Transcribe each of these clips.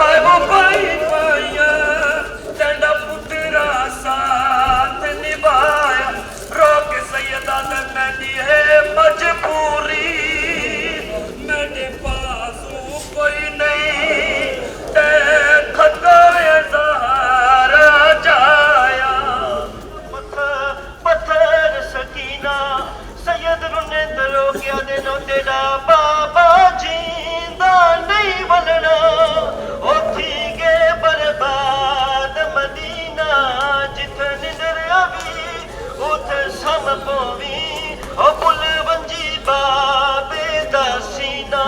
ہائے وہ بھائی بھائیاں تینڈا پترا ساتھ نبھایا رو کے سیدہ نے میری ہے مجبوری میرے پاسوں کوئی نہیں تے خطائے زہرا جایا پتھر سکینہ سید رنے درو کیا دینو تیرا بابا جیندہ نہیں بلنا او تھی گے برباد مدینہ جتھے نندر ابھی اتھے سم پوی او بل ونجی بابے دا سینہ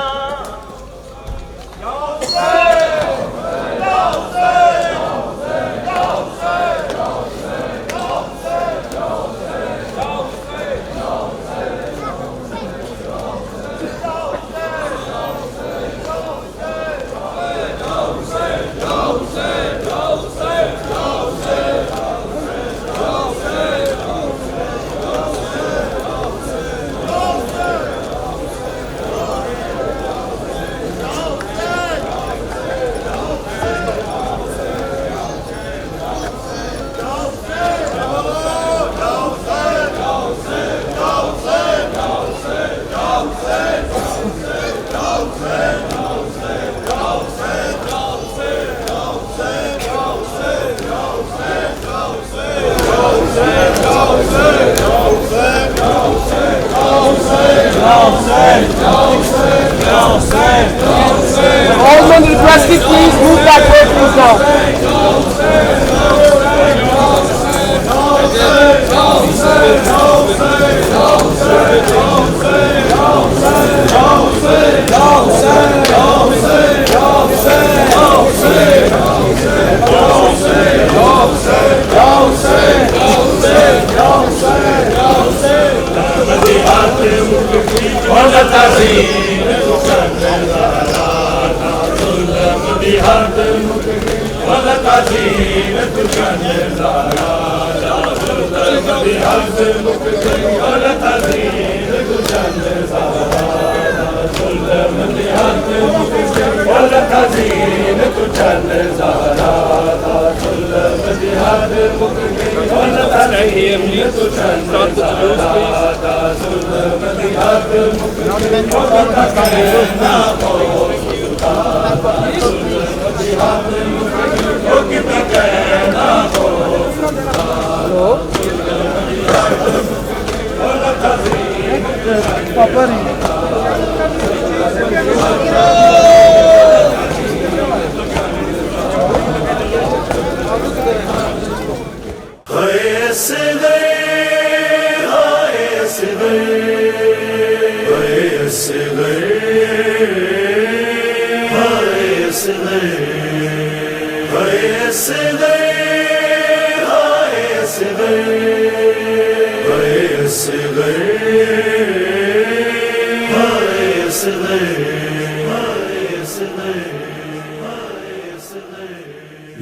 All men in the press, please move back way, please now.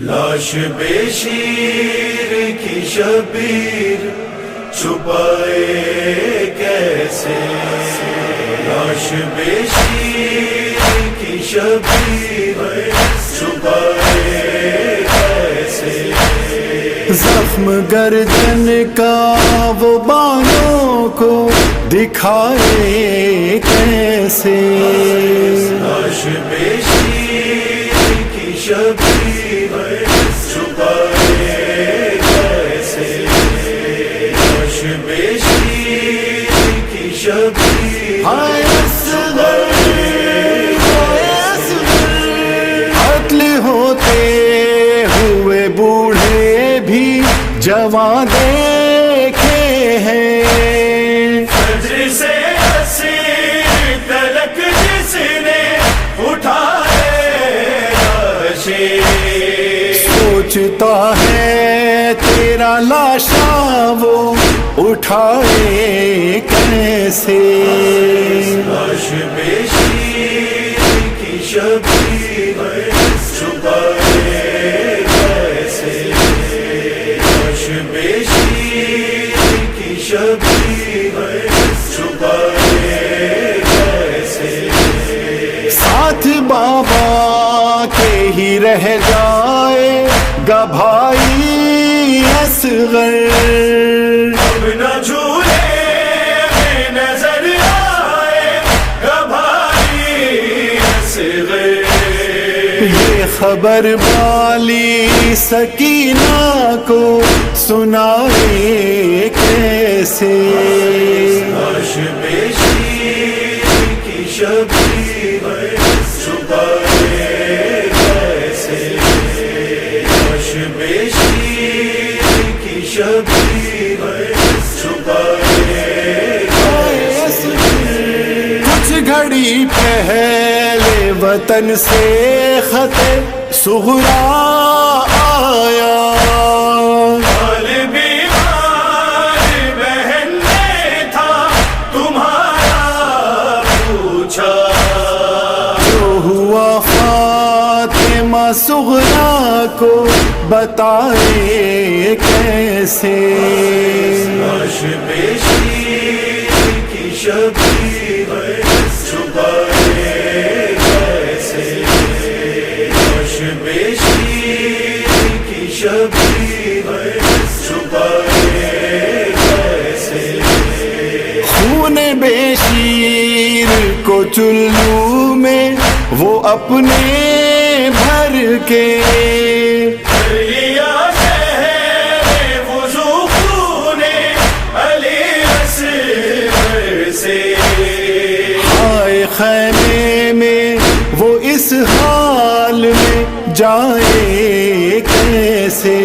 لاش بے شیر کی شبیر چھپائے کیسے لاش بے شیر کی شبیر چھپائے کیسے زخم گردن کا وہ بانوں کو دکھائے کیسے لاش بے شیر کی شبیر چھپائے کیسے لاش بے شیر کی شبیر قتل ہوتے ہوئے بوڑھے بھی جوان دیکھے ہیں فجر سے اسیر تلک جس نے اٹھائے لاشیں سوچتا ہے تیرا لاشا وہ اٹھائے کیسے لاش بے شیر کی شبیر چھپائے کیسے لاش بے شیر کی شبیر چھپائے کیسے ساتھ بابا کے ہی رہ جائے گا بھائی اصغر. اب نہ جھولے میں نظر آئے گا بھائی اصغر. یہ خبر والی سکینہ کو سنائے کیسے. کاش بے شیر کی شبیر چھپائے کیسے. کاش بے شیر کی شبیر چھپائے کیسے. کچھ گھڑی پہلے وطن سے خط صغرا آیا. حال بیمار بہن نے تھا تمہارا پوچھا. جو ہوا فاطمہ صغرا کو بتائے کیسے. کاش بے شیر کی شبیر چھپائے کیسے. کاش بے شیر کی شبیر چھپائے کیسے. خون بے شیر کو چلو میں وہ اپنے بھر کے لیا شہر وضو خون علی اصغر سے. آئے خیمے میں وہ اس حال میں جائے کیسے.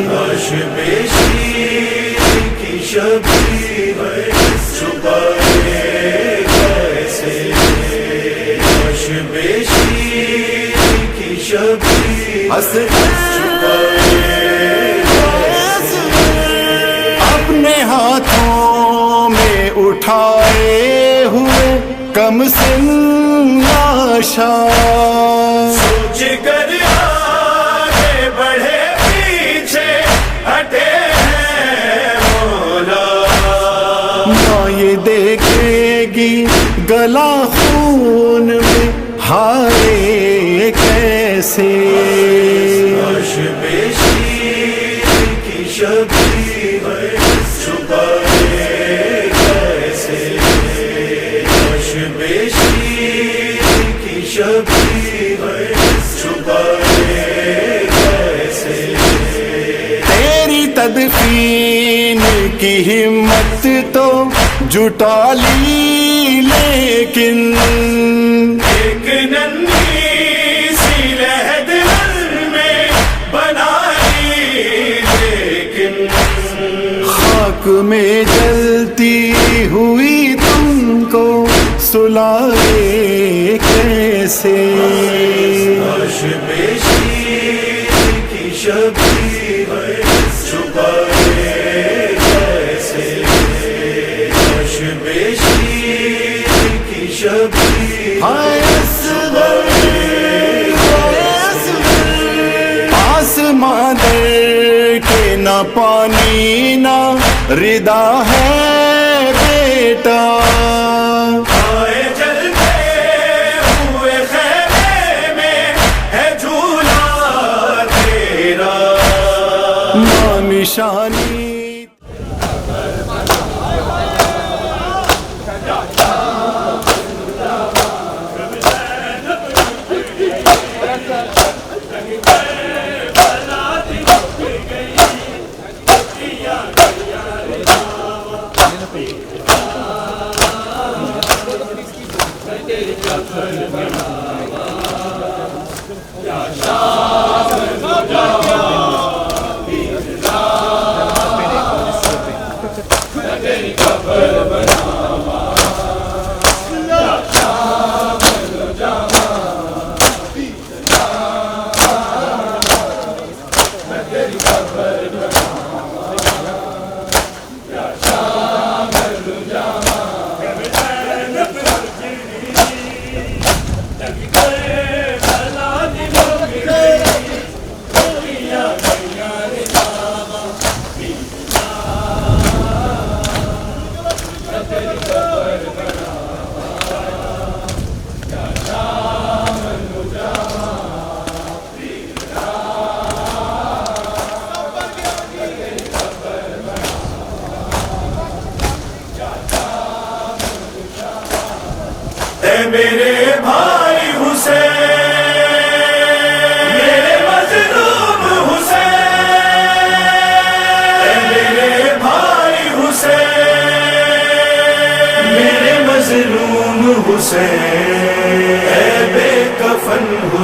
کاش بے شیر کی شبیر چھپائے کیسے. کاش بے شیر کی شبیر چھپائے کیسے. اپنے ہاتھوں میں اٹھائے ہوئے کم سن لاشا. سوچ کر آگے بڑھے پیچھے ہٹے ہیں مولا. ماں یہ دیکھے گی گلا خون میں ہائے کیسے. کاش بے شیر کی شبیر چھپائے کیسے. کاش بے شیر کی شبیر چھپائے کیسے. تیری تدفین کی ہمت تو جٹا لی لیکن ایک ننھی سی لہد میں بنائی لیکن. خاک میں جلتی ہوئی تم کو سلائے کیسے. کاش بے شیر کی شبیر چھپائے کیسے. کاش بے شیر کی شبیر ہائے اصغر، آسمان در کے نہ پانی نہ ردا ہے بیٹا. آئے جلتے ہوئے خیمے میں ہے جھولا تیرا. نامشانی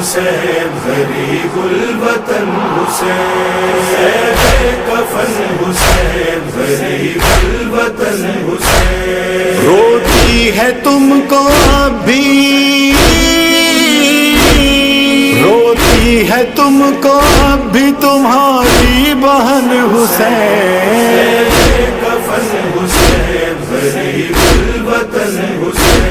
حسین غریب الوطن حسین، اے کفن حسین غریب الوطن حسین، روتی ہے تم کو اب بھی، روتی ہے تم کو اب بھی تمہاری بہن حسین، کفن حسین غریب الوطن حسین،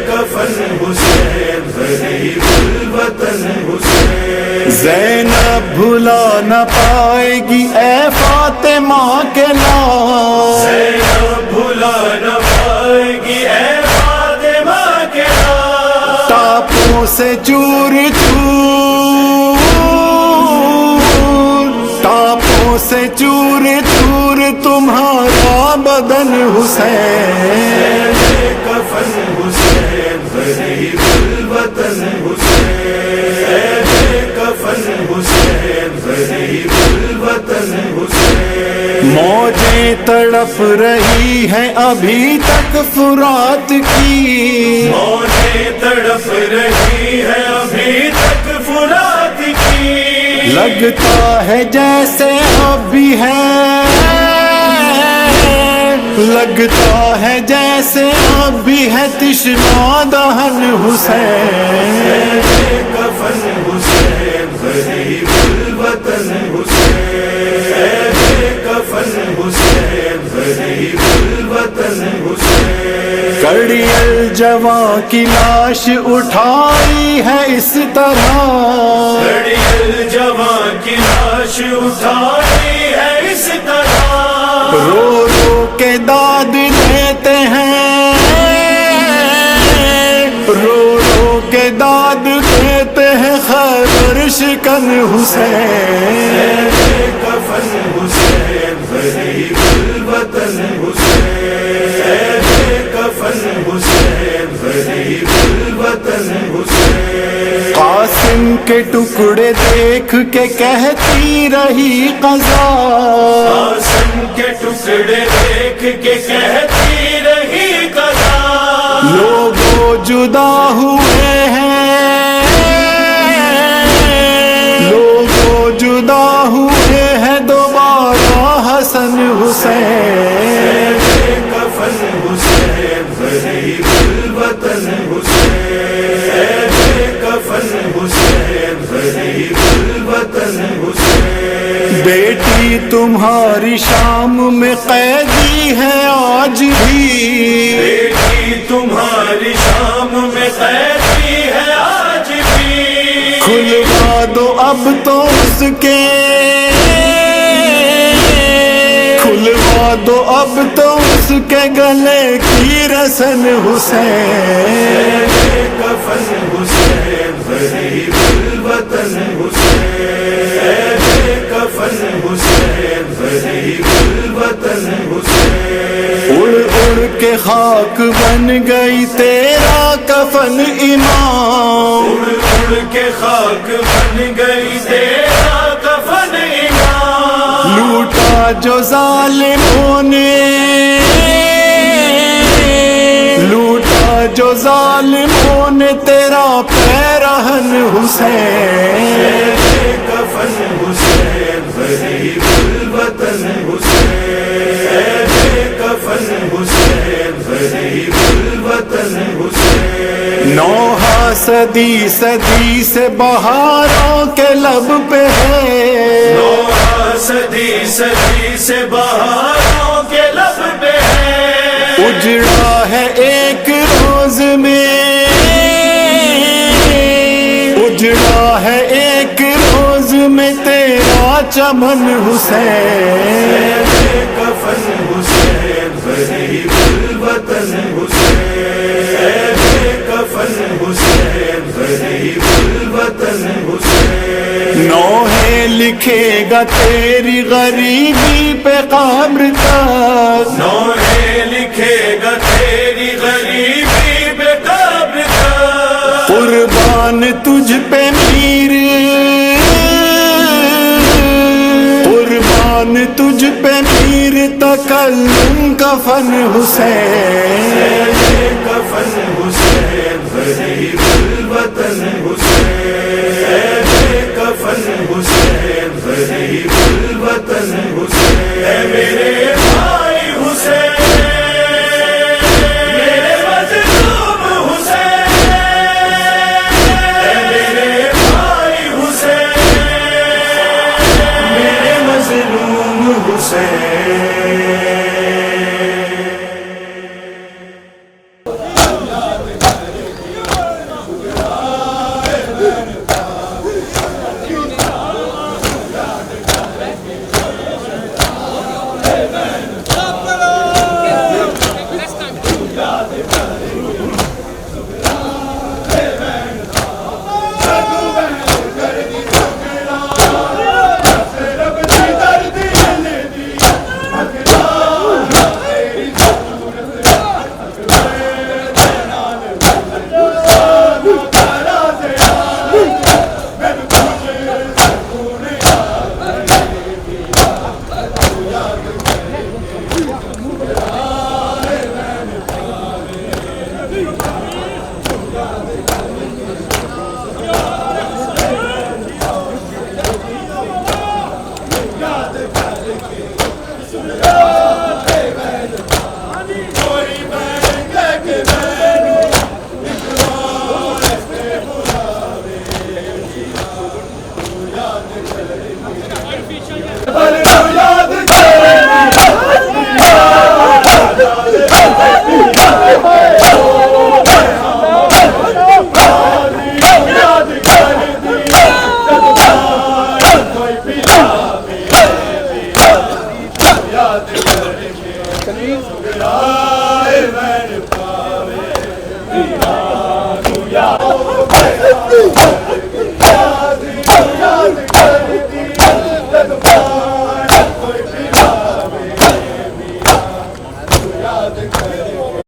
کفن حسین غریب الوطن حسین، زینب بھلا نہ پائے گی اے فاطمہ کے نام، زینب بھلا نہ پائے گی اے فاطمہ کے نام، ٹاپوں سے چور چور، ٹاپوں سے چور چور تمہارا بدن حسین، کفن حسین غریب الوطن حسین، کفن حسین غریب الوطن حسین، موجیں تڑپ رہی ہیں ابھی تک فرات کی، موجیں تڑپ رہی ہیں ابھی تک فرات کی، لگتا ہے جیسے اب بھی ہے، لگتا ہے جیسے اب بھی ہے تشنا دہن حسین، کفن حسین غریب الوطن حسین، کفن حسین غریب الوطن حسین، کڑی الجواں کی لاش اٹھائی ہے اس طرح، کڑی الجواں کی لاش اٹھائی ہے اس طرح، رو رو کے داد دیتے ہیں، رو رو کے داد دیتے ہیں خیبر شکن حسین، کفن حسین غریب الوطن حسین، کفن حسین غریب الوطن حسین، قاسم کے ٹکڑے دیکھ کے کہتی رہی قضا، قاسم کے ٹکڑے دیکھ کے کہتی رہی قضا، لوگوں جدا ہوئے ہیں، لوگوں جدا ہوئے ہیں دوبارہ حسن حسین، کفن حسین غریب الوطن حسین، کفن حسین غریب الوطن حسین، بیٹی تمہاری شام میں قیدی ہے آج بھی، بیٹی تمہاری شام میں قیدی ہے آج بھی، کھلوا دو اب تو اس کے، کھلوا دو اب تو اس کے گلے کی رسن حسین، کفن حسین غریب الوطن حسین، کفن حسین غریب الوطن حسین، اڑ اڑ کے خاک بن گئی تیرا کفن امام، اڑ اڑ کے خاک بن گئی تیرا کفن امام، لوٹا جو ظالموں نے، لوٹا جو ظالموں نے تیرا پیرہن حسین، کفن حسین غریب الوطن حسین، کفن حسین غریب الوطن حسین، نوحہ صدی صدی سے بہاروں کے لب پہ ہے، نوحہ صدی صدی سے بہاروں کے لب پہ ہے، اجڑا ہے ایک روز میں، اجڑا ہے ایک روز میں تیرا چمن حسین، کفن حسین غریب الوطن حسین، کفن حسین غریب الوطن حسین، نوحے لکھے گا تیری غریبی پہ قبر تک، نوحے لکھے گا تیری غریبی پہ قبر تک، قربان تجھ پہ میر، قربان تجھ پہ میر تکلم کفن حسین، کفن حسین غریب الوطن الوطن حسین، بے کفن حسین، غریب الوطن حسین، اے میرے بھائی حسین، میرے مظلوم حسین، اے میرے بھائی حسین، میرے مظلوم حسین۔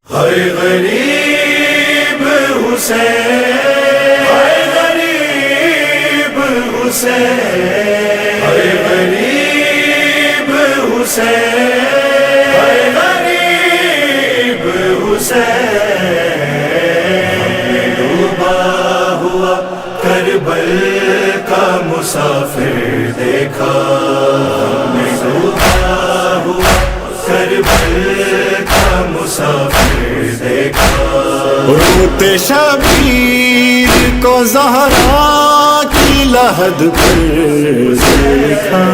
ہائے غریب حسین، ہائے غریب حسین، ہائے غریب حسین، ہائے غریب حسین، ڈوبا ہوا کربل کا مسافر دیکھا، ہم نے ڈوبا ہوا کربل کا مسافر دیکھا، روتے شبیر کو زہرا کی لحد پر دیکھا،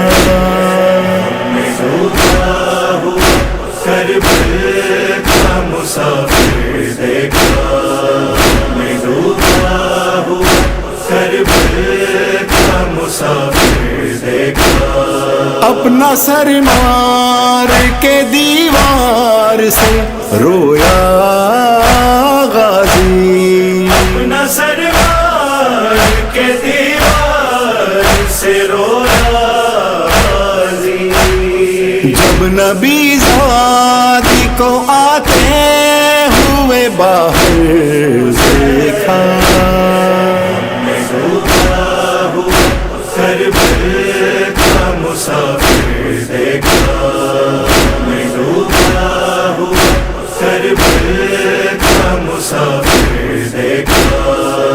ہم نے ڈوبا ہوا کربل کا مسافر دیکھا، ہم نے ڈوبا ہوا کربل کا مسافر دیکھا، اپنا سر مار کے دیوار سے رویا غازی، اپنا سر مار کے دیوار سے رویا غازی، جب نبی زادی کو آتے ہوئے باہر دیکھا، کربل کا مسافر دیکھا، میں ڈوبا ہوا کربل کا مسافر دیکھا،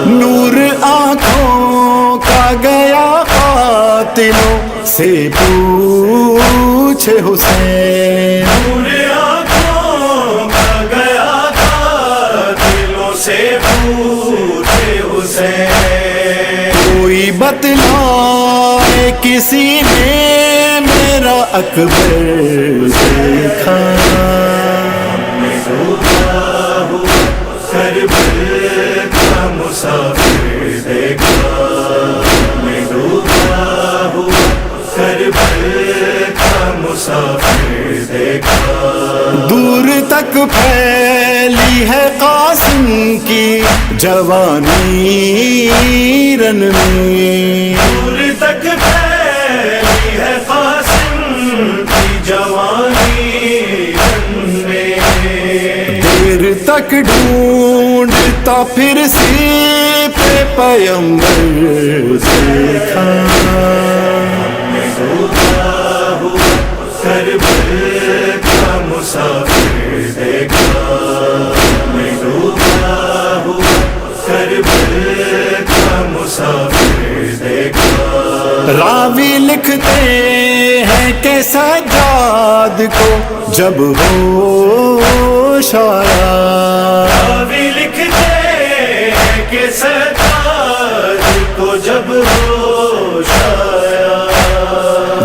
نور آنکھوں کا گیا قاتلوں سے پوچھے حسین، نور آنکھوں کا گیا قاتلوں سے پوچھے حسین، کوئی بتلائے کسی نے میرا اکبر دیکھا، میں ڈوبا ہوا کربل کا مسافر دیکھا، میں ڈوبا ہوا کربل کا مسافر دیکھا، دور تک پھیلی ہے قاسم کی جوانی رن میں، دور تک پھیلی ہے قاسم کی جوانی رن میں، دیر تک ڈھونڈتا پھر سی پہ پیمبر دیکھا، میں ڈوبا ہوا کربل کا مسافر دیکھا، میں ڈوبا ہوا کربل راوی لکھتے ہیں کہ سجاد کو جب ہوش آیا، راوی لکھتے ہیں کہ سجاد کو جب ہوش آیا،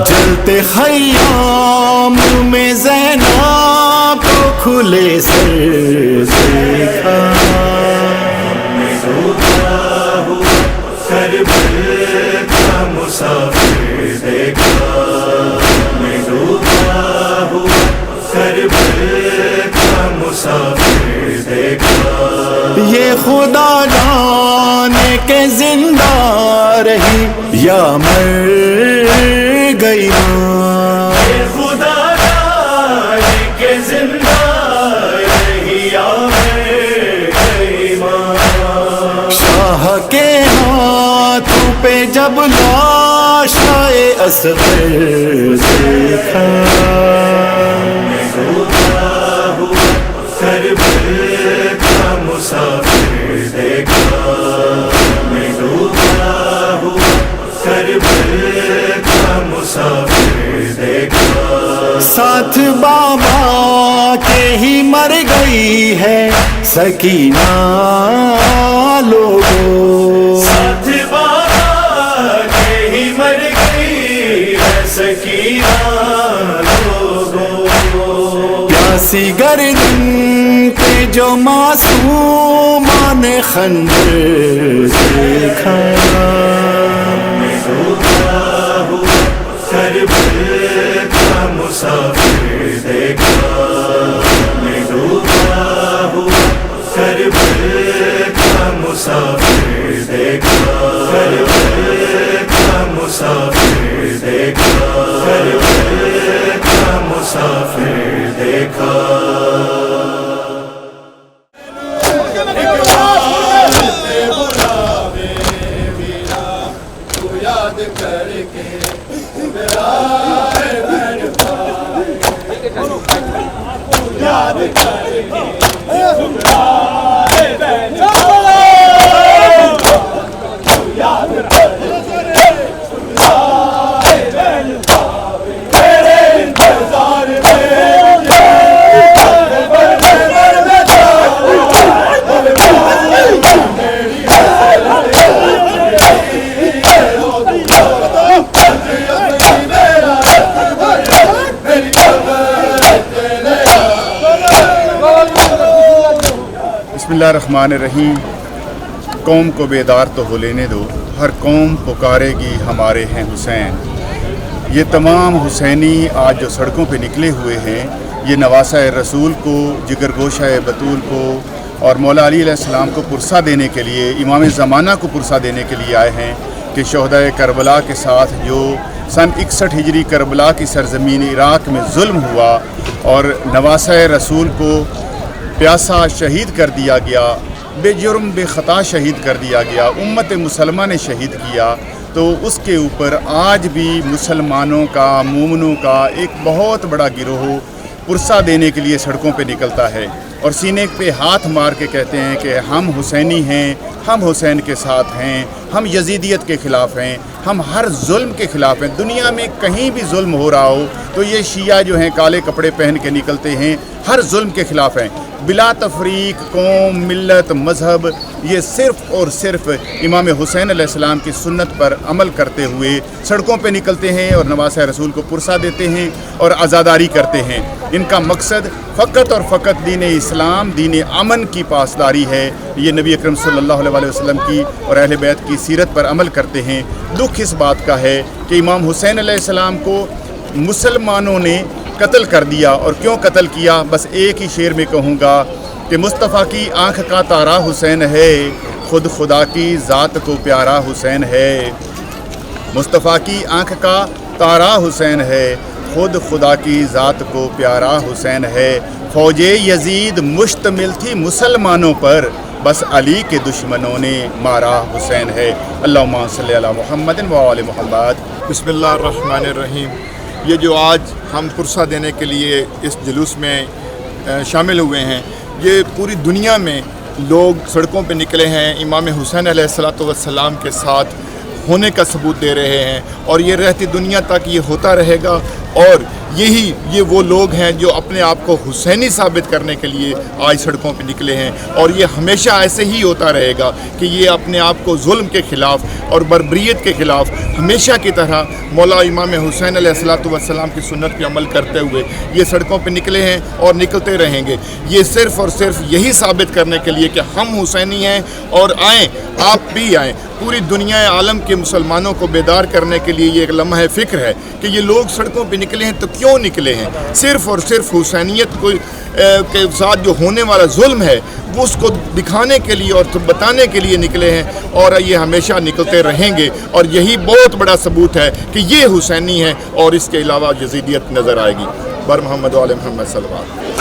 جلتے خیام میں زینب کو کھلے سر دیکھا، کربل کا مسافر دیکھا، میں ڈوبا ہوں کربل کا مسافر دیکھا، یہ خدا جانے کے زندہ رہی یا مر گئی ماں، یہ خدا جانے کے زندہ رہی یا مر گئی ماں، شاہ کے ہاتھوں پہ جب لاش آئے اصغر دیکھا، میں ڈوبا ہوں کربل کا مسافر دیکھا، میں ڈوبا ہوں کربل کا مسافر دیکھا، ساتھ بابا کے ہی مر گئی ہے سکینہ لوگوں، ساتھ بابا کے ہی مر گئی ہے سکینہ لوگوں، پیاسی گردن پہ جو معصومان خنجر دیکھا، میں ڈوبا ہوں کربل کا مسافر دیکھا، میں ڈوبا ہوں کربل کا مسافر دیکھا، کربل کا مسافر دیکھا، کربل کا مسافر دیکھا، بسم اللہ الرحمن الرحیم۔ قوم کو بیدار تو ہو لینے دو، ہر قوم پکارے گی ہمارے ہیں حسین۔ یہ تمام حسینی آج جو سڑکوں پہ نکلے ہوئے ہیں، یہ نواسہ رسول کو، جگر گوشہ بطول کو اور مولا علی علیہ السلام کو پرسہ دینے کے لیے، امام زمانہ کو پرسہ دینے کے لیے آئے ہیں کہ شہدائے کربلا کے ساتھ جو سن 61 ہجری کربلا کی سرزمین عراق میں ظلم ہوا اور نواسہ رسول کو پیاسا شہید کر دیا گیا، بے جرم بے خطا شہید کر دیا گیا، امت مسلمہ نے شہید کیا، تو اس کے اوپر آج بھی مسلمانوں کا، مومنوں کا ایک بہت بڑا گروہ پرسہ دینے کے لیے سڑکوں پہ نکلتا ہے اور سینے پہ ہاتھ مار کے کہتے ہیں کہ ہم حسینی ہیں، ہم حسین کے ساتھ ہیں، ہم یزیدیت کے خلاف ہیں، ہم ہر ظلم کے خلاف ہیں۔ دنیا میں کہیں بھی ظلم ہو رہا ہو تو یہ شیعہ جو ہیں کالے کپڑے پہن کے نکلتے ہیں، ہر ظلم کے خلاف ہیں، بلا تفریق، قوم، ملت، مذہب، یہ صرف اور صرف امام حسین علیہ السلام کی سنت پر عمل کرتے ہوئے سڑکوں پہ نکلتے ہیں اور نواسہ رسول کو پرسہ دیتے ہیں اور عزاداری کرتے ہیں۔ ان کا مقصد فقط اور فقط دین اسلام، دین امن کی پاسداری ہے۔ یہ نبی اکرم صلی اللہ علیہ وسلم کی اور اہل بیت کی سیرت پر عمل کرتے ہیں۔ دکھ اس بات کا ہے کہ امام حسین علیہ السلام کو مسلمانوں نے قتل کر دیا، اور کیوں قتل کیا؟ بس ایک ہی شعر میں کہوں گا کہ مصطفیٰ کی آنکھ کا تارا حسین ہے، خود خدا کی ذات کو پیارا حسین ہے۔ مصطفیٰ کی آنکھ کا تارا حسین ہے، خود خدا کی ذات کو پیارا حسین ہے۔ فوج یزید مشتمل تھی مسلمانوں پر، بس علی کے دشمنوں نے مارا حسین ہے۔ اللہم صلی علی محمد و آل محمد۔ بسم اللہ الرحمن الرحیم۔ یہ جو آج ہم پرسہ دینے کے لیے اس جلوس میں شامل ہوئے ہیں، یہ پوری دنیا میں لوگ سڑکوں پہ نکلے ہیں امام حسین علیہ السلام کے ساتھ ہونے کا ثبوت دے رہے ہیں، اور یہ رہتی دنیا تک یہ ہوتا رہے گا۔ اور یہ وہ لوگ ہیں جو اپنے آپ کو حسینی ثابت کرنے کے لیے آج سڑکوں پہ نکلے ہیں، اور یہ ہمیشہ ایسے ہی ہوتا رہے گا کہ یہ اپنے آپ کو ظلم کے خلاف اور بربریت کے خلاف ہمیشہ کی طرح مولا امام حسین علیہ السلام کی سنت پہ عمل کرتے ہوئے یہ سڑکوں پہ نکلے ہیں اور نکلتے رہیں گے۔ یہ صرف اور صرف یہی ثابت کرنے کے لیے کہ ہم حسینی ہیں، اور آئیں، آپ بھی آئیں۔ پوری دنیا عالم کے مسلمانوں کو بیدار کرنے کے لیے یہ ایک لمحہ فکر ہے کہ یہ لوگ سڑکوں پہ نکلے ہیں تو کیوں نکلے ہیں؟ صرف اور صرف حسینیت کو کے ساتھ جو ہونے والا ظلم ہے وہ اس کو دکھانے کے لیے اور بتانے کے لیے نکلے ہیں، اور یہ ہمیشہ نکلتے رہیں گے، اور یہی بہت بڑا ثبوت ہے کہ یہ حسینی ہے، اور اس کے علاوہ یزیدیت نظر آئے گی۔ بر محمد و آل محمد صلی اللہ علیہ وسلم۔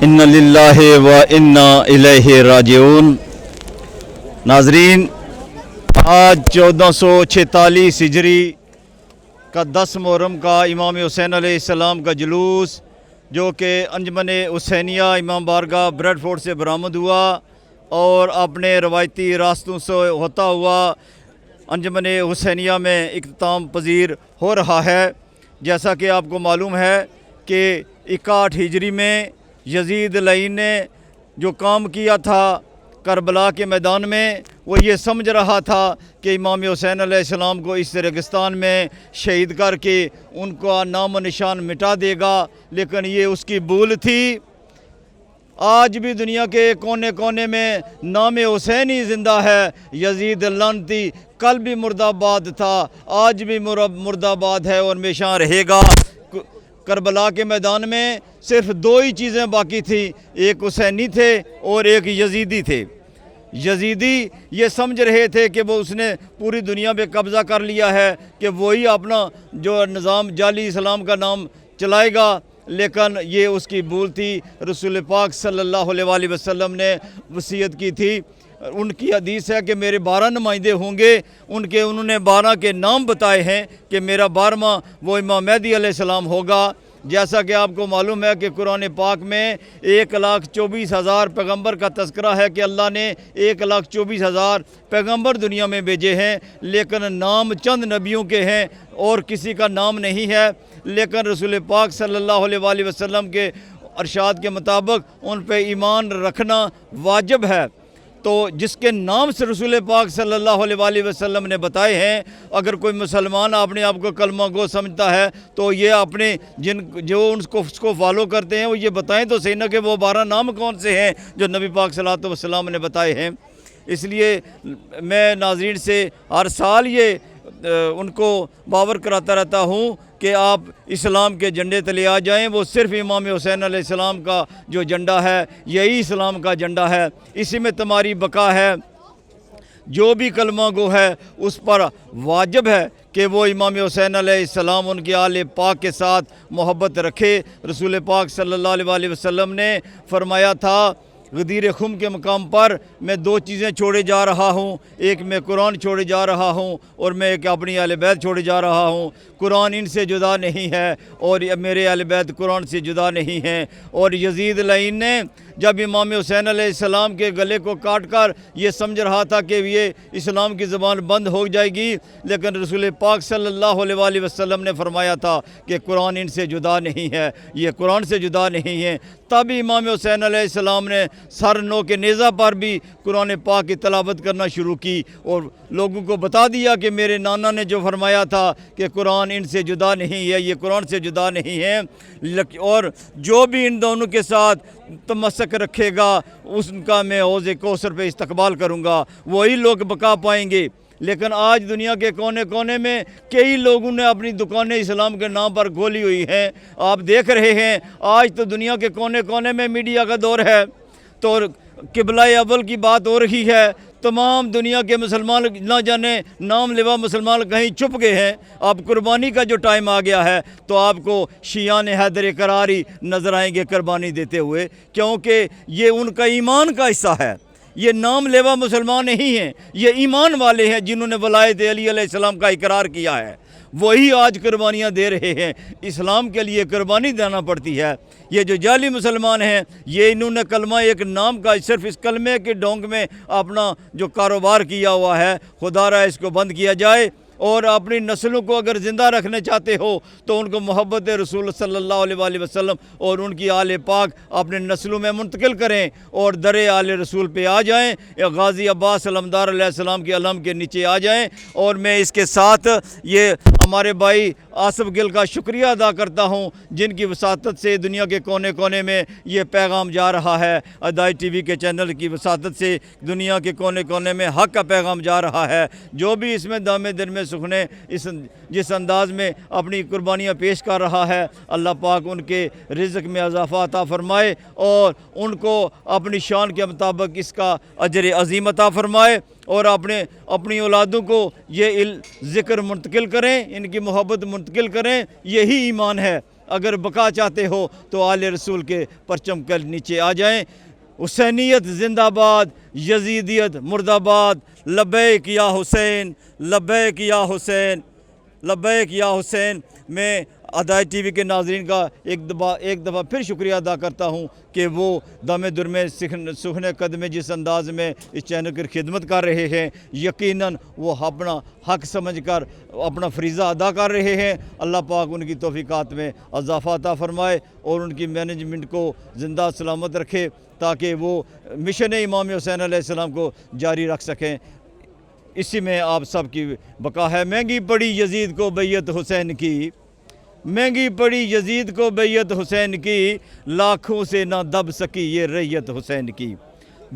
اِنَّ لِلَّهِ وَإِنَّا إِلَيْهِ راجعون۔ ناظرین، آج 1446 ہجری کا 10 محرم کا امام حسین علیہ السلام کا جلوس جو کہ انجمن حسینیہ امام بارگاہ بریڈ فورٹ سے برآمد ہوا اور اپنے روایتی راستوں سے ہوتا ہوا انجمن حسینیہ میں اختتام پذیر ہو رہا ہے۔ جیسا کہ آپ کو معلوم ہے کہ 61 ہجری میں یزید لعین نے جو کام کیا تھا کربلا کے میدان میں، وہ یہ سمجھ رہا تھا کہ امام حسین علیہ السلام کو اس ریگستان میں شہید کر کے ان کا نام و نشان مٹا دے گا، لیکن یہ اس کی بھول تھی۔ آج بھی دنیا کے کونے کونے میں نام حسین ہی زندہ ہے۔ یزید لعنتی کل بھی مرد آباد تھا، آج بھی مرد آباد ہے اور ہمیشہ رہے گا۔ کربلا کے میدان میں صرف 2 ہی چیزیں باقی تھیں، ایک حسینی تھے اور ایک یزیدی تھے۔ یزیدی یہ سمجھ رہے تھے کہ وہ اس نے پوری دنیا پہ قبضہ کر لیا ہے، کہ وہی اپنا جو نظام جعلی اسلام کا نام چلائے گا، لیکن یہ اس کی بھول تھی۔ رسول پاک صلی اللہ علیہ وآلہ وسلم نے وصیت کی تھی، ان کی حدیث ہے کہ میرے 12 نمائندے ہوں گے، انہوں نے 12 کے نام بتائے ہیں کہ میرا 12واں وہ امام مہدی علیہ السلام ہوگا۔ جیسا کہ آپ کو معلوم ہے کہ قرآن پاک میں 1,24,000 پیغمبر کا تذکرہ ہے کہ اللہ نے 1,24,000 پیغمبر دنیا میں بھیجے ہیں، لیکن نام چند نبیوں کے ہیں اور کسی کا نام نہیں ہے۔ لیکن رسول پاک صلی اللہ علیہ وآلہ وسلم کے ارشاد کے مطابق ان پہ ایمان رکھنا واجب ہے۔ تو جس کے نام سے رسول پاک صلی اللہ علیہ وآلہ وسلم نے بتائے ہیں، اگر کوئی مسلمان اپنے آپ کو کلمہ گو سمجھتا ہے تو یہ اپنے جو اس کو فالو کرتے ہیں وہ یہ بتائیں تو صحیح نہ کہ وہ 12 نام کون سے ہیں جو نبی پاک صلی اللہ علیہ وسلم نے بتائے ہیں۔ اس لیے میں ناظرین سے ہر سال یہ ان کو باور کراتا رہتا ہوں کہ آپ اسلام کے جھنڈے تلے آ جائیں۔ وہ صرف امام حسین علیہ السلام کا جو جھنڈا ہے یہی اسلام کا جھنڈا ہے، اسی میں تمہاری بقا ہے۔ جو بھی کلمہ گو ہے اس پر واجب ہے کہ وہ امام حسین علیہ السلام ان کی آل پاک کے ساتھ محبت رکھے۔ رسول پاک صلی اللہ علیہ وسلم نے فرمایا تھا غدیر خم کے مقام پر میں دو چیزیں چھوڑے جا رہا ہوں، ایک میں قرآن چھوڑے جا رہا ہوں اور میں ایک اپنی اہل بیت چھوڑے جا رہا ہوں۔ قرآن ان سے جدا نہیں ہے اور میرے اہل بیت قرآن سے جدا نہیں ہیں۔ اور یزید لعین نے جب امام حسین علیہ السلام کے گلے کو کاٹ کر یہ سمجھ رہا تھا کہ یہ اسلام کی زبان بند ہو جائے گی، لیکن رسول پاک صلی اللہ علیہ وسلم نے فرمایا تھا کہ قرآن ان سے جدا نہیں ہے، یہ قرآن سے جدا نہیں ہے۔ تب امام حسین علیہ السلام نے سر نو کے نیزہ پر بھی قرآن پاک کی تلاوت کرنا شروع کی اور لوگوں کو بتا دیا کہ میرے نانا نے جو فرمایا تھا کہ قرآن ان سے جدا نہیں ہے، یہ قرآن سے جدا نہیں ہے۔ اور جو بھی ان دونوں کے ساتھ تمسک رکھے گا اس کا میں حوض کوثر پہ استقبال کروں گا، وہی لوگ بقا پائیں گے۔ لیکن آج دنیا کے کونے کونے میں کئی لوگوں نے اپنی دکانیں اسلام کے نام پر کھولی ہوئی ہیں۔ آپ دیکھ رہے ہیں آج تو دنیا کے کونے کونے میں میڈیا کا دور ہے، تو قبلہ اول کی بات ہو رہی ہے۔ تمام دنیا کے مسلمان نہ جانے نام لیوا مسلمان کہیں چھپ گئے ہیں۔ اب قربانی کا جو ٹائم آ گیا ہے تو آپ کو شیعان حیدر قراری نظر آئیں گے قربانی دیتے ہوئے، کیونکہ یہ ان کا ایمان کا حصہ ہے۔ یہ نام لیوا مسلمان نہیں ہیں، یہ ایمان والے ہیں جنہوں نے ولایت علی علیہ السلام کا اقرار کیا ہے، وہی آج قربانیاں دے رہے ہیں۔ اسلام کے لیے قربانی دینا پڑتی ہے۔ یہ جو جعلی مسلمان ہیں یہ انہوں نے کلمہ ایک نام کا صرف اس کلمے کے ڈونک میں اپنا جو کاروبار کیا ہوا ہے، خدا را اس کو بند کیا جائے۔ اور اپنی نسلوں کو اگر زندہ رکھنے چاہتے ہو تو ان کو محبت رسول صلی اللہ علیہ وسلم اور ان کی آل پاک اپنے نسلوں میں منتقل کریں اور در آل رسول پہ آ جائیں، غازی عباس علمدار علیہ السلام کے علم کے نیچے آ جائیں۔ اور میں اس کے ساتھ یہ ہمارے بھائی آصف گل کا شکریہ ادا کرتا ہوں جن کی وساطت سے دنیا کے کونے کونے میں یہ پیغام جا رہا ہے۔ ادائی ٹی وی کے چینل کی وساطت سے دنیا کے کونے کونے میں حق کا پیغام جا رہا ہے۔ جو بھی اس میں دم دن میں سکھنے جس انداز میں اپنی قربانیاں پیش کر رہا ہے، اللہ پاک ان کے رزق میں اضافہ عطا فرمائے اور ان کو اپنی شان کے مطابق اس کا اجر عظیم عطا فرمائے، اور اپنی اولادوں کو یہ ذکر منتقل کریں، ان کی محبت منتقل کریں۔ یہی ایمان ہے۔ اگر بقا چاہتے ہو تو آل رسول کے پرچم کے نیچے آ جائیں۔ حسینیت زندہ باد، یزیدیت مردہ آباد، لبیک یا حسین، لبیک یا حسین، لبیک یا حسین۔ میں ادائی ٹی وی کے ناظرین کا ایک دفعہ پھر شکریہ ادا کرتا ہوں کہ وہ دم در میں سخن قدم جس انداز میں اس چینل کی خدمت کر رہے ہیں، یقیناً وہ اپنا حق سمجھ کر اپنا فریضہ ادا کر رہے ہیں۔ اللہ پاک ان کی توفیقات میں اضافہ عطا فرمائے اور ان کی مینجمنٹ کو زندہ سلامت رکھے تاکہ وہ مشن امام حسین علیہ السلام کو جاری رکھ سکیں۔ اسی میں آپ سب کی بقا ہے۔ مہنگی پڑی یزید کو بیعت حسین کی، مہنگی پڑی یزید کو بیعت حسین کی، لاکھوں سے نہ دب سکی یہ ریت حسین کی۔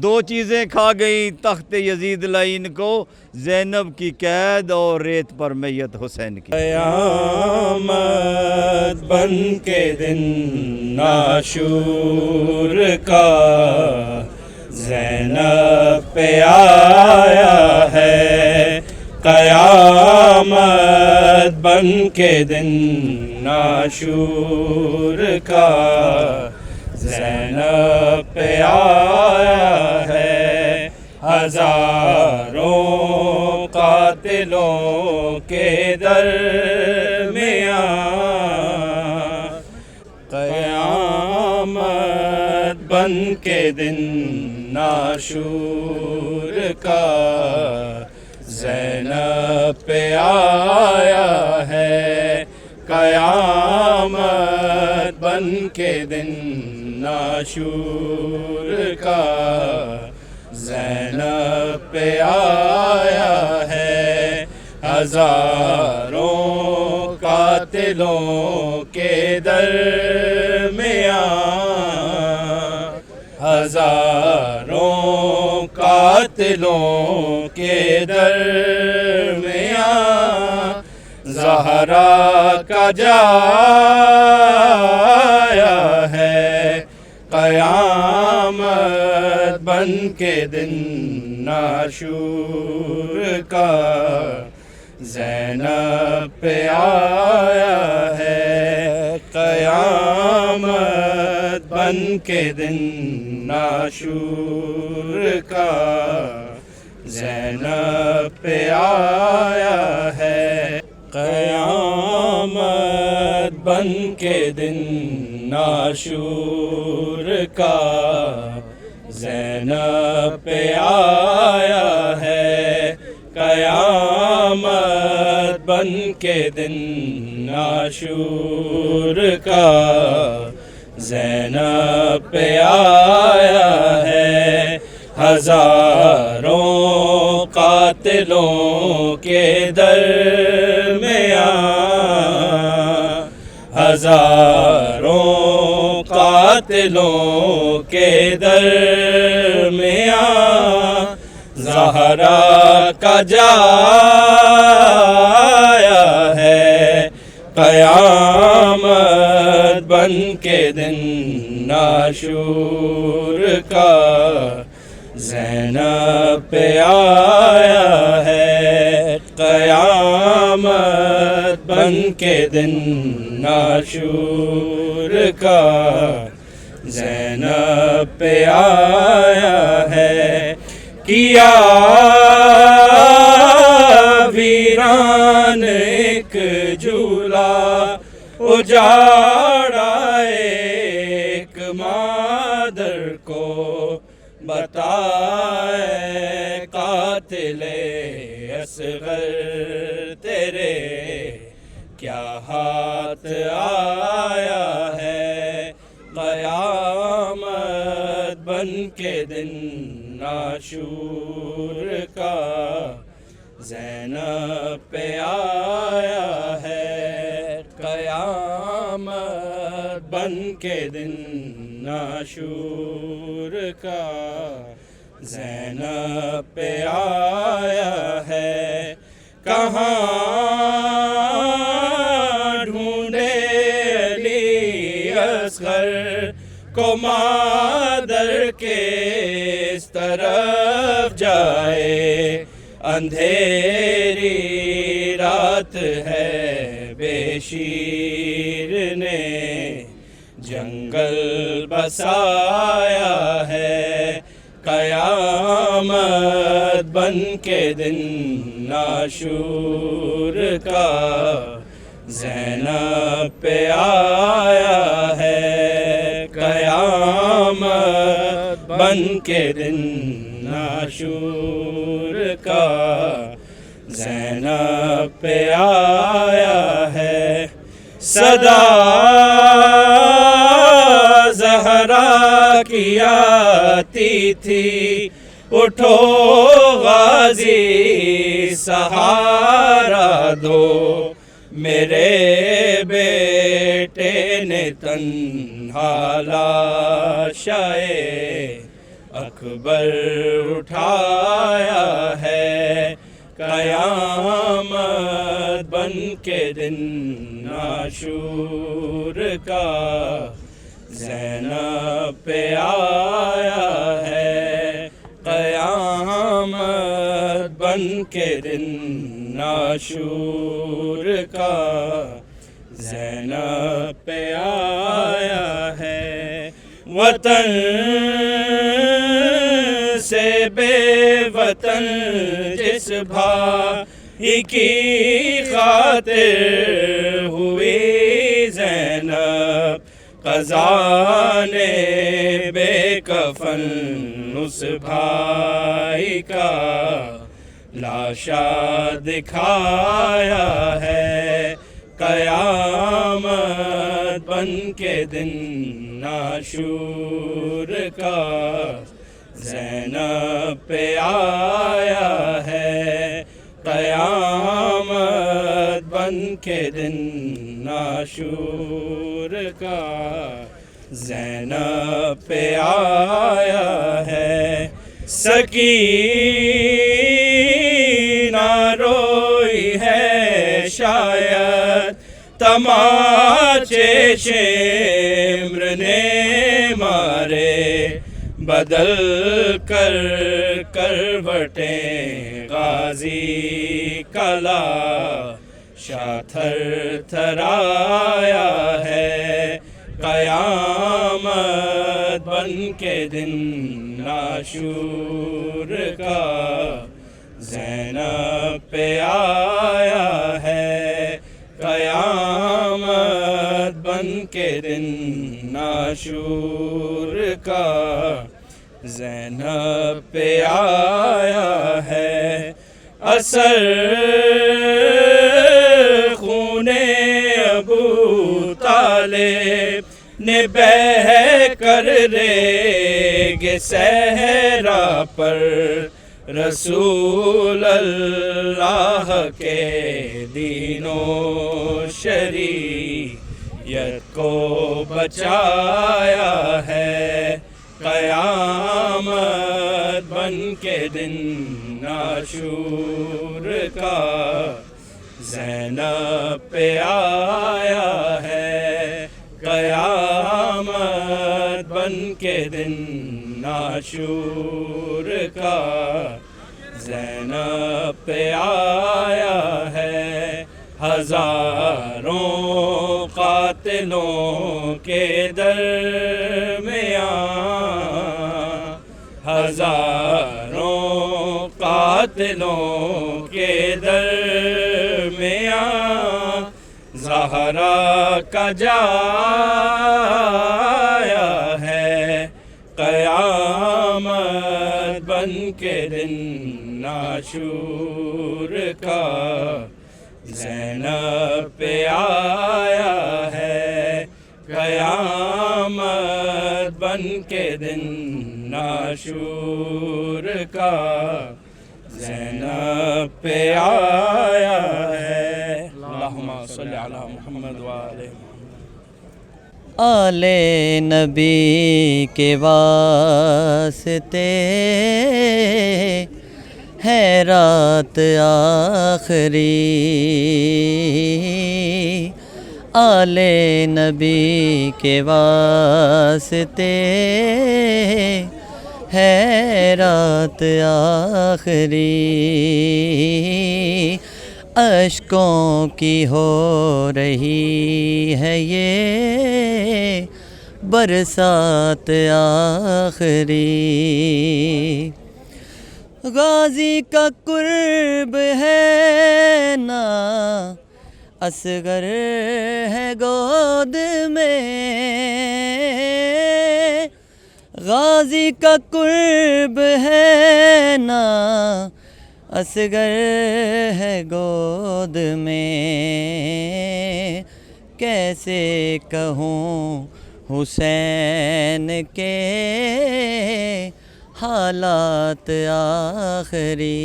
دو چیزیں کھا گئیں تخت یزید لعین کو، زینب کی قید اور ریت پر میت حسین کی۔ قیامت بن کے دن ناشور کا زینب پہ آیا ہے، قیامت بن کے دن ناشور کا زینب پہ آیا ہے، ہزاروں قاتلوں کے درمیان قیامت بن کے دن ناشور کا زینب پہ آیا ہے، قیامت بن کے دن ناشور کا زینب پہ آیا ہے، ہزاروں قاتلوں کے درمیان ہزاروں قاتلوں کے درمیان زہرا کا جایا ہے، قیامت بن کے دن ناشور کا زینب پہ آیا ہے قیامت بن کے دن ناشور کا زینب پہ آیا ہے قیامت بن کے دن ناشور کا زینب پہ آیا ہے قیامت بن کے دن ناشور کا زینب پہ آیا ہے ہزاروں قاتلوں کے درمیان ہزاروں قاتلوں کے درمیان زہرا کا جایا ہے قیامت بن کے دن ناشور کا زینب پہ آیا ہے قیامت بن کے دن ناشور کا زینب پہ آیا ہے کیا ویران ایک جھولا اجاڑا ایک مادر کو بتائے قاتل اصغر تیرے کیا ہاتھ آیا ہے قیامت بن کے دن ناشور کا زینب پہ آیا ہے قیامت بن کے دن ناشور کا زینب پہ آیا ہے کہاں ڈھونڈے علی اصغر کو مادر کے اس طرف جائے اندھیری رات ہے بے شیر نے جنگل بسایا ہے قیامت بن کے دن ناشور کا زینب پہ آیا ہے قیامت بن کے دن ناشور کا زینب پہ آیا ہے صدا زہرا کی آتی تھی اٹھو غازی سہارا دو میرے بیٹے نے تنہا لاشائے اکبر اٹھایا ہے قیامت بن کے دن ناشور کا زینب پہ آیا ہے قیامت بن کے دن ناشور کا زینب پہ آیا ہے وطن سے بے وطن جس بھائی کی خاطر ہوئی زینب قضا نے بے کفن اس بھائی کا لاشا دکھایا ہے قیامت بن کے دن ناشور کا زینب پہ آیا ہے قیامت بن کے دن ناشور کا زینب پہ آیا ہے سکینہ روئی ہے شاید تماچے شمر نے مارے بدل کر کروٹیں غازی کلا شاہ تھر تھرایا ہے قیامت بن کے دن ناشور کا زینب پہ آیا ہے قیامت بن کے دن ناشور کا زینب پہ آیا ہے اثر خون ابو طالب نے بہہ کر ریگ صحرا پر رسول اللہ کے دین و شریعت کو بچایا ہے قیامت بن کے دن ناشور کا زینب پہ آیا ہے قیامت بن کے دن ناشور کا زینب پہ آیا ہے ہزاروں قاتلوں کے درمیان ہزاروں قاتلوں کے درمیان زہرا کا جایا ہے قیامت بن کے دن ناشور کا زینب پہ آیا ہے قیامت بن کے دن ناشور کا زینب پہ آیا ہے اللہم صلی علی محمد وآلہ محمد آل نبی کے واسطے ہے رات آخری آل نبی کے واسطے ہے رات آخری اشکوں کی ہو رہی ہے یہ برسات آخری غازی کا قرب ہے نا اصغر ہے گود میں غازی کا قرب ہے نا اصغر ہے گود میں کیسے کہوں حسین کے حالات آخری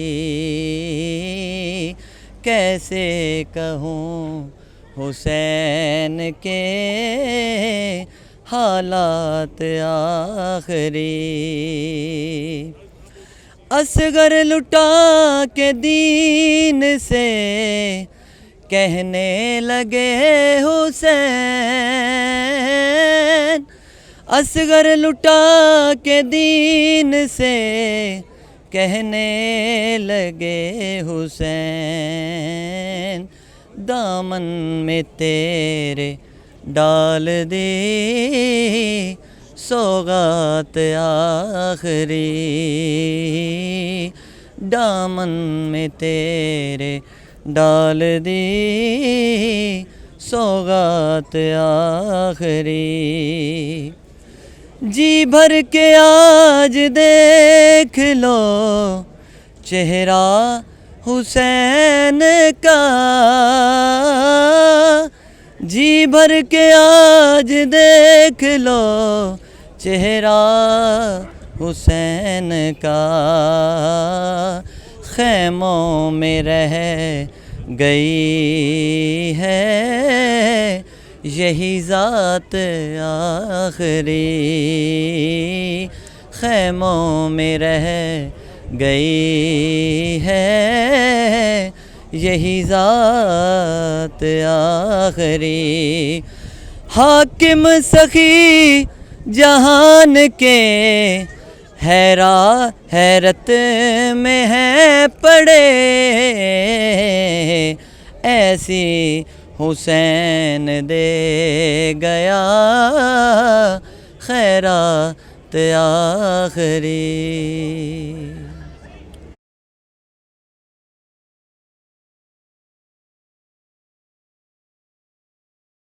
کیسے کہوں حسین کے حالات آخری اصغر لٹا کے دین سے کہنے لگے حسین اصغر لٹا کے دین سے کہنے لگے حسین دامن میں تیرے ڈال دی سوغات آخری دامن میں تیرے ڈال دی سوغات آخری جی بھر کے آج دیکھ لو چہرہ حسین کا جی بھر کے آج دیکھ لو چہرہ حسین کا خیموں میں رہ گئی ہے یہی ذات آخری خیموں میں رہ گئی ہے یہی ذات آخری حاکم سخی جہان کے حیرت میں ہے پڑے ایسی حسین دے گیا خیرات آخری.